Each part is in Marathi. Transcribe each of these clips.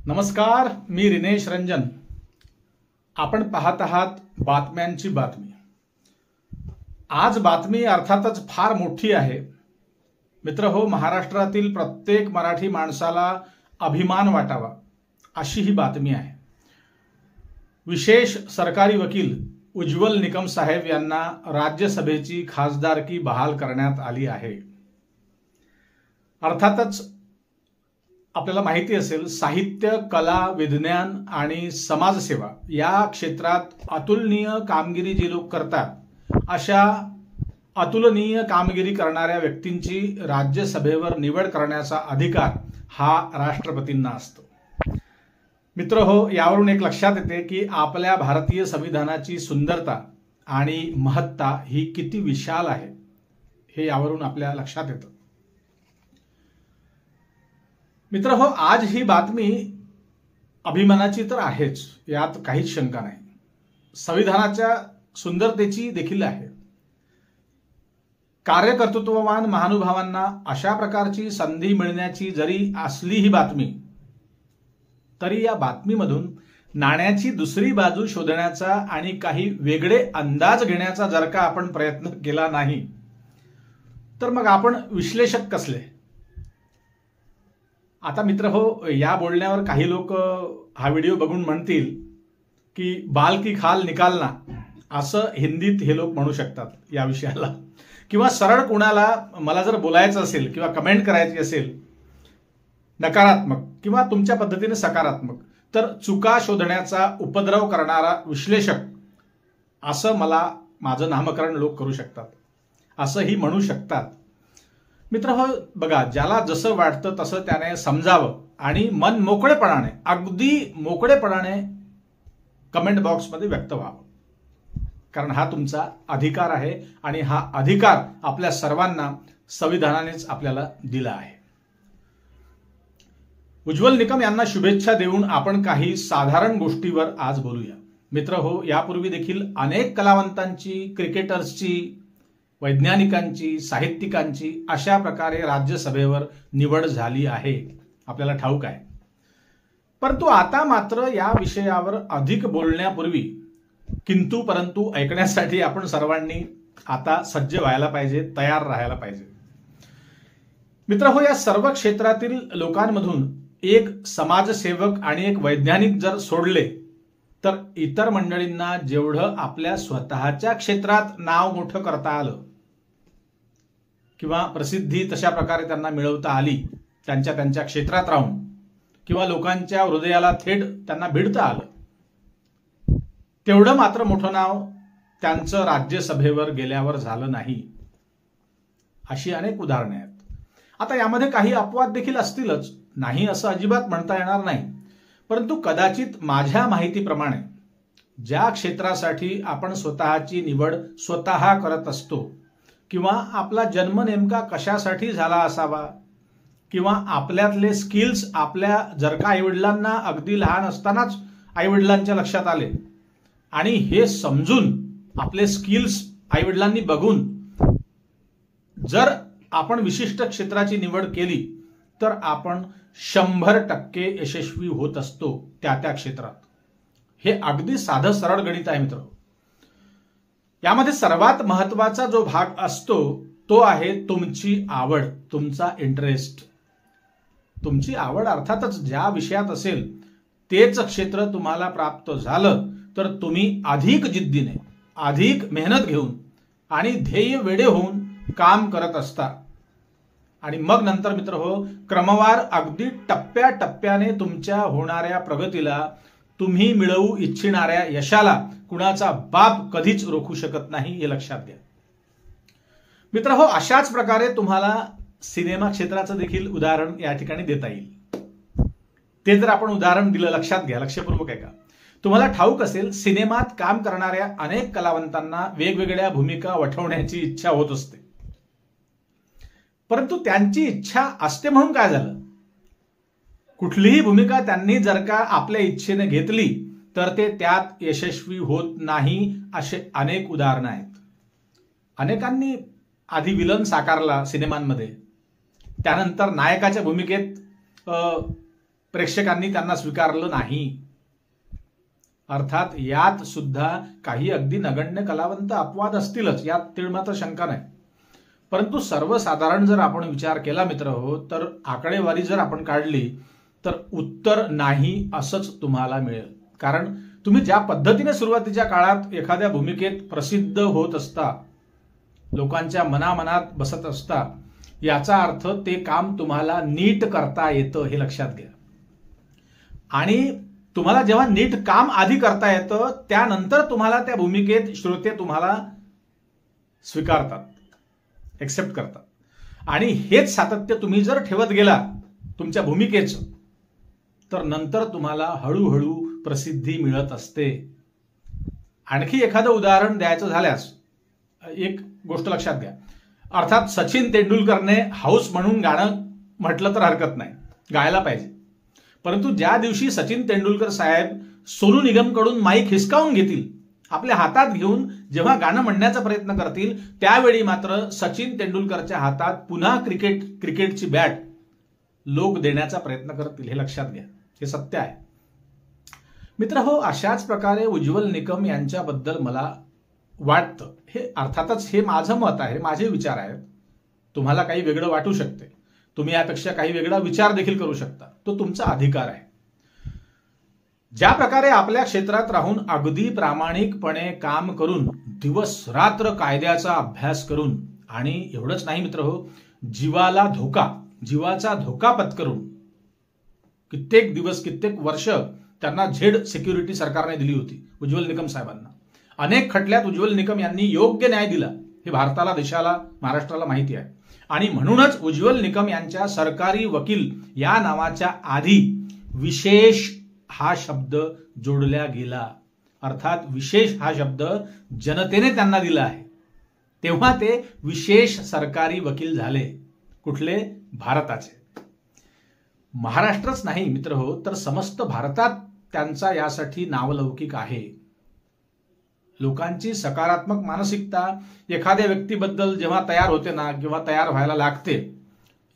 नमस्कार, मी रिनेश रंजन. आपण पाहत आहात बातम्यांची बातमी. आज बातमी अर्थातच फार मोठी आहे. मित्र हो, महाराष्ट्रातील प्रत्येक मराठी माणसाला अभिमान वाटावा अशी ही बातमी आहे. विशेष सरकारी वकील उज्ज्वल निकम साहेब यांना राज्यसभेची खासदारकी बहाल करण्यात आली आहे. अर्थातच आपल्याला माहिती असेल, साहित्य, कला, विज्ञान आणि समाजसेवा या क्षेत्रात अतुलनीय कामगिरी जे लोक करतात, अशा अतुलनीय कामगिरी करणाऱ्या व्यक्तींची राज्यसभेवर निवड करण्याचा अधिकार हा राष्ट्रपतींना असतो. मित्र हो, यावरून एक लक्षात येते की आपल्या भारतीय संविधानाची सुंदरता आणि महत्ता ही किती विशाल आहे, हे यावरून आपल्या लक्षात येतं. मित्र हो, आज ही बातमी अभिमानाची तर आहेच, यात काहीच शंका नाही. संविधानाच्या सुंदरतेची देखील आहे. कार्यकर्तृत्ववान महानुभावांना अशा प्रकारची संधी मिळण्याची जरी असली ही बातमी, तरी या बातमीमधून नाण्याची दुसरी बाजू शोधण्याचा आणि काही वेगळे अंदाज घेण्याचा जर का आपण प्रयत्न केला नाही, तर मग आपण विश्लेषक कसले? आता मित्र हो, या बोलण्यावर काही लोक हा व्हिडिओ बघून म्हणतील की बाल की खाल निकालना, असं हिंदीत हे लोक म्हणू शकतात या विषयाला. किंवा सरळ कुणाला मला जर बोलायचं असेल किंवा कमेंट करायची असेल नकारात्मक किंवा तुमच्या पद्धतीने सकारात्मक, तर चुका शोधण्याचा उपद्रव करणारा विश्लेषक असं मला माझं नामकरण लोक करू शकतात, असंही म्हणू शकतात. मित्र हो, बघा, ज्याला जसं वाटतं तसं त्याने समजावं आणि मन मोकळेपणाने, अगदी मोकळेपणाने कमेंट बॉक्समध्ये व्यक्त व्हावं. कारण हा तुमचा अधिकार आहे आणि हा अधिकार आपल्या सर्वांना संविधानानेच आपल्याला दिला आहे. उज्ज्वल निकम यांना शुभेच्छा देऊन आपण काही साधारण गोष्टीवर आज बोलूया. मित्र हो, यापूर्वी देखील अनेक कलावंतांची, क्रिकेटर्सची, वैज्ञानिकांची, साहित्यिकांची अशा प्रकारे राज्यसभेवर निवड झाली आहे, आपल्याला ठाऊक आहे. परंतु आता मात्र या विषयावर अधिक बोलण्यापूर्वी किंतु परंतु ऐकण्यासाठी आपण सर्वांनी आता सज्ज व्हायला पाहिजे, तयार राहायला पाहिजे. मित्र हो, या सर्व क्षेत्रातील लोकांमधून एक समाजसेवक आणि एक वैज्ञानिक जर सोडले, तर इतर मंडळींना जेवढं आपल्या स्वतःच्या क्षेत्रात नाव मोठं करता आलं किंवा प्रसिद्धी तशा प्रकारे त्यांना मिळवता आली, त्यांच्या क्षेत्रात राहून किंवा लोकांच्या हृदयाला थेट त्यांना भिडता आलं, तेवढं मात्र मोठं नाव त्यांचं राज्यसभेवर गेल्यावर झालं नाही. अशी अनेक उदाहरणे आहेत. आता यामध्ये काही अपवाद देखील असतीलच, नाही असं अजिबात म्हणता येणार नाही. परंतु कदाचित माझ्या माहितीप्रमाणे ज्या क्षेत्रासाठी आपण स्वतःची निवड स्वतः करत असतो किंवा आपला जन्म नेमका कशासाठी झाला असावा किंवा आपल्यातले स्किल्स आपल्या जर का आईवडिलांना अगदी लहान असतानाच आईवडिलांच्या लक्षात आले आणि हे समजून आपले स्किल्स आईवडिलांनी बघून जर आपण विशिष्ट क्षेत्राची निवड केली, तर आपण 100% यशस्वी होत असतो त्या क्षेत्रात. हे अगदी साधं सरळ गणित आहे मित्र. यामध्ये सर्वात महत्वाचा जो भाग असतो तो आहे तुमची आवड, तुमचा इंटरेस्ट. तुमची आवड अर्थातच ज्या विषयात असेल तेच क्षेत्र तुम्हाला प्राप्त झालं तर तुम्ही अधिक जिद्दीने, अधिक मेहनत घेऊन आणि ध्येय वेडे होऊन काम करत असता. आणि मग नंतर मित्र हो, क्रमवार अगदी टप्प्याटप्प्याने तुमच्या होणाऱ्या प्रगतीला, तुम्ही मिळवू इच्छिणाऱ्या यशाला कुणाचा बाप कधीच रोखू शकत नाही, हे लक्षात घ्या. मित्र हो, अशाच प्रकारे तुम्हाला सिनेमा क्षेत्राचं देखील उदाहरण या ठिकाणी देता येईल. ते जर आपण उदाहरण दिलं, लक्षात घ्या, लक्षपूर्वक ऐका. तुम्हाला ठाऊक असेल, सिनेमात काम करणाऱ्या अनेक कलावंतांना वेगवेगळ्या भूमिका वठवण्याची इच्छा होत असते. परंतु त्यांची इच्छा असते म्हणून काय झालं? कुठलीही भूमिका त्यांनी जर का आपल्या इच्छेने घेतली तर ते त्यात यशस्वी होत नाही, असे अनेक उदाहरणं आहेत. अनेकांनी आधी विलन साकारला सिनेमांमध्ये, त्यानंतर नायकाच्या भूमिकेत प्रेक्षकांनी त्यांना स्वीकारलं नाही. अर्थात यात सुद्धा काही अगदी नगण्य कलावंत अपवाद असतीलच, यात तीळ मात्र शंका नाही. परंतु सर्वसाधारण जर आपण विचार केला मित्रहो, तर आकडेवारी जर आपण काढली तर उत्तर नाही असंच तुम्हाला मिळेल. कारण तुम्ही ज्या पद्धतीने सुरुवातीच्या काळात एखाद्या भूमिकेत प्रसिद्ध होत असता, लोकांच्या मनामनात बसत असता, याचा अर्थ ते काम तुम्हाला नीट करता येतं हे लक्षात घ्या. आणि तुम्हाला जेव्हा नीट काम आधी करता येतं, त्यानंतर तुम्हाला त्या भूमिकेत श्रोते तुम्हाला स्वीकारतात, एक्सेप्ट करतात. आणि हेच सातत्य तुम्ही जर ठेवत गेला तुमच्या भूमिकेचं, तर नंतर तुम्हाला हळूहळू प्रसिद्धी मिळत असते. आणखी एखादं उदाहरण द्यायचं झाल्यास एक गोष्ट लक्षात घ्या. अर्थात सचिन तेंडुलकरने हाऊस म्हणून गाणं म्हटलं तर हरकत नाही, गायला पाहिजे. परंतु ज्या दिवशी सचिन तेंडुलकर साहेब सोनू निगमकडून माईक हिसकावून घेतील, आपल्या हातात घेऊन जेव्हा गाणं म्हणण्याचा प्रयत्न करतील, त्यावेळी मात्र सचिन तेंडुलकरच्या हातात पुन्हा क्रिकेटची बॅट लोक देण्याचा प्रयत्न करतील. हे लक्षात घ्या, हे सत्य आहे मित्र हो. अशाच प्रकारे उज्ज्वल निकम यांच्याबद्दल मला वाटतं. हे अर्थातच हे माझं मत आहे, माझे विचार आहेत. तुम्हाला काही वेगळं वाटू शकते, तुम्ही यापेक्षा काही वेगळा विचार देखील करू शकता, तो तुमचा अधिकार आहे. ज्या प्रकारे आपल्या क्षेत्रात राहून अगदी प्रामाणिकपणे काम करून, दिवस रात्र कायद्याचा अभ्यास करून, आणि एवढंच नाही मित्र हो, जीवाचा धोका पत्करून कित्येक दिवस, कित्येक वर्ष त्यांना झेड सिक्युरिटी सरकारने दिली होती उज्ज्वल निकम साहेबांना. अनेक खटल्यात उज्ज्वल निकम यांनी योग्य न्याय दिला, हे भारताला, देशाला, महाराष्ट्राला माहिती आहे. आणि म्हणूनच उज्ज्वल निकम यांच्या सरकारी वकील या नावाच्या आधी विशेष हा शब्द जोडला गेला. अर्थात विशेष हा शब्द जनतेने त्यांना दिला आहे, तेव्हा ते विशेष सरकारी वकील झाले. कुठले? भारताचे. महाराष्ट्रच नाही मित्र हो, तर समस्त भारतात त्यांचा यासाठी नावलौकिक आहे. लोकांची सकारात्मक मानसिकता एखाद्या व्यक्तीबद्दल जेव्हा तयार होते ना, किंवा तयार व्हायला लागते,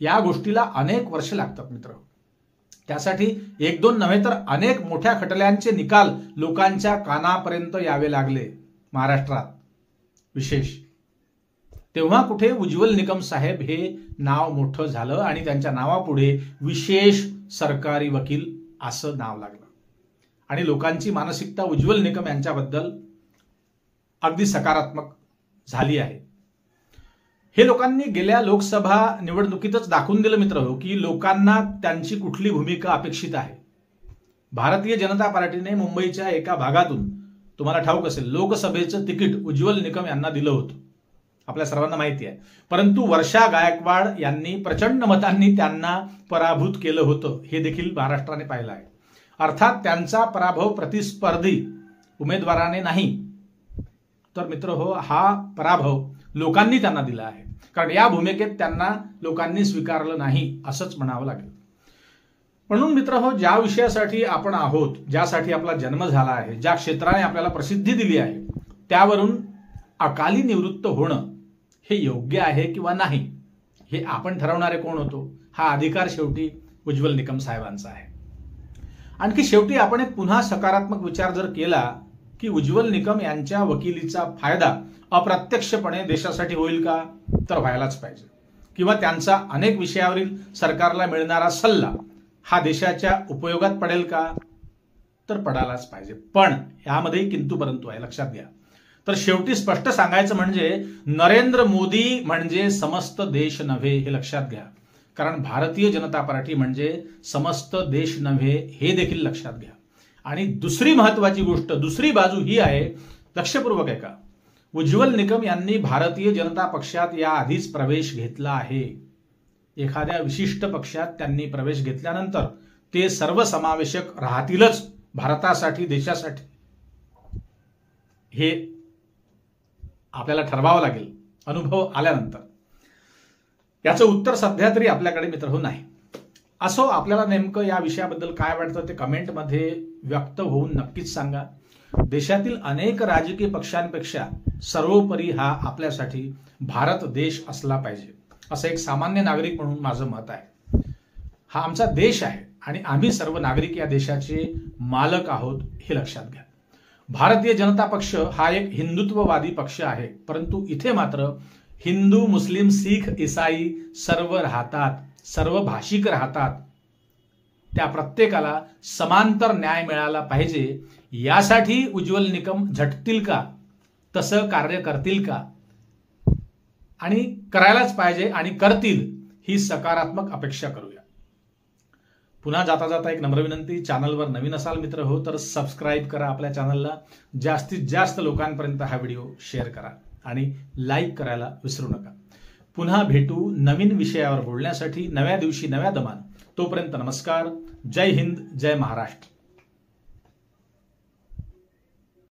या गोष्टीला अनेक वर्ष लागतात मित्र. त्यासाठी एक दोन नव्हे तर अनेक मोठ्या खटल्यांचे निकाल लोकांच्या कानापर्यंत यावे लागले महाराष्ट्रात विशेष. तेव्हा कुठे उज्ज्वल निकम साहेब हे नाव मोठं झालं आणि त्यांच्या नावापुढे विशेष सरकारी वकील असं नाव लागलं. आणि लोकांची मानसिकता उज्ज्वल निकम यांच्याबद्दल अगदी सकारात्मक झाली आहे. हे लोकांनी गेल्या लोकसभा निवडणुकीतच दाखवून दिलं मित्र हो, की लोकांना त्यांची कुठली भूमिका अपेक्षित आहे. भारतीय जनता पार्टीने मुंबईच्या एका भागातून, तुम्हाला ठाऊक असेल, लोकसभेचं तिकीट उज्ज्वल निकम यांना दिलं होतं, आपल्या सर्वांना माहिती आहे. परंतु वर्षा गायकवाड यांनी प्रचंड मतांनी त्यांना पराभूत केलं होतं, हे देखील महाराष्ट्राने पाहिलं आहे. अर्थात त्यांचा पराभव प्रतिस्पर्धी उमेदवाराने नाही, तर मित्र हो, हा पराभव लोकांनी त्यांना दिला आहे. कारण या भूमिकेत त्यांना लोकांनी स्वीकारलं नाही असंच म्हणावं लागेल. म्हणून मित्र हो, ज्या विषयासाठी आपण आहोत, ज्यासाठी आपला जन्म झाला आहे, ज्या क्षेत्राने आपल्याला प्रसिद्धी दिली आहे, त्यावरून अकाली निवृत्त होणं हे योग्य आहे किंवा नाही, हे आपण ठरवणारे कोण होतो? हा अधिकार शेवटी उज्ज्वल निकम साहेबांचा आहे. आणखी शेवटी आपण एक पुन्हा सकारात्मक विचार जर केला की उज्ज्वल निकम यांच्या वकिलीचा फायदा अप्रत्यक्षपणे देशासाठी होईल का? तर व्हायलाच पाहिजे. किंवा त्यांचा अनेक विषयावरील सरकारला मिळणारा सल्ला हा देशाच्या उपयोगात पडेल का? तर पडायलाच पाहिजे. पण यामध्ये किंतु परंतु आहे, लक्षात घ्या. तर शेवटी स्पष्ट सांगायचं म्हणजे नरेंद्र मोदी म्हणजे समस्त देश नव्हे, हे लक्षात घ्या. कारण भारतीय जनता पार्टी म्हणजे समस्त देश नव्हे, हे देखील लक्षात घ्या. आणि दुसरी महत्वाची गोष्ट, दुसरी बाजू ही आहे, लक्षपूर्वक आहे का, उज्ज्वल निकम यांनी भारतीय जनता पक्षात या आधीच प्रवेश घेतला आहे. एखाद्या विशिष्ट पक्षात त्यांनी प्रवेश घेतल्यानंतर ते सर्वसमावेशक राहतीलच भारतासाठी, देशासाठी, हे आपल्याला ठरवावं लागेल अनुभव आल्यानंतर. याचं उत्तर सध्या तरी आपल्याकडे मित्रहो नाही. असो, आपल्याला नेमकं या विषयाबद्दल काय वाटतं ते कमेंटमध्ये व्यक्त होऊन नक्कीच सांगा. देशातील अनेक राजकीय पक्षांपेक्षा सर्वोपरी हा आपल्यासाठी भारत देश असला पाहिजे, असं एक सामान्य नागरिक म्हणून माझं मत आहे. हा आमचा देश आहे आणि आम्ही सर्व नागरिक या देशाचे मालक आहोत हे लक्षात घ्या. भारतीय जनता पक्ष हा एक हिंदुत्ववादी पक्ष आहे, परंतु इथे मात्र हिंदू, मुस्लिम, शीख, ईसाई सर्व राहतात, सर्व भाषिक राहतात. त्या प्रत्येकाला समांतर न्याय मिळाला पाहिजे यासाठी उज्ज्वल निकम झटतील का, तसं कार्य करतील का, आणि करायलाच पाहिजे आणि करतील ही सकारात्मक अपेक्षा करूया. पुन्हा जाता जाता एक नम्र विनंती, चॅनलवर नवीन असाल मित्र हो तर सबस्क्राईब करा आपल्या चॅनलला, जास्तीत जास्त लोकांपर्यंत हा व्हिडिओ शेअर करा आणि लाईक करायला विसरू नका. पुन्हा भेटू नवीन विषयावर बोलण्यासाठी नव्या दिवशी नव्या दमान. तोपर्यंत नमस्कार. जय हिंद, जय महाराष्ट्र.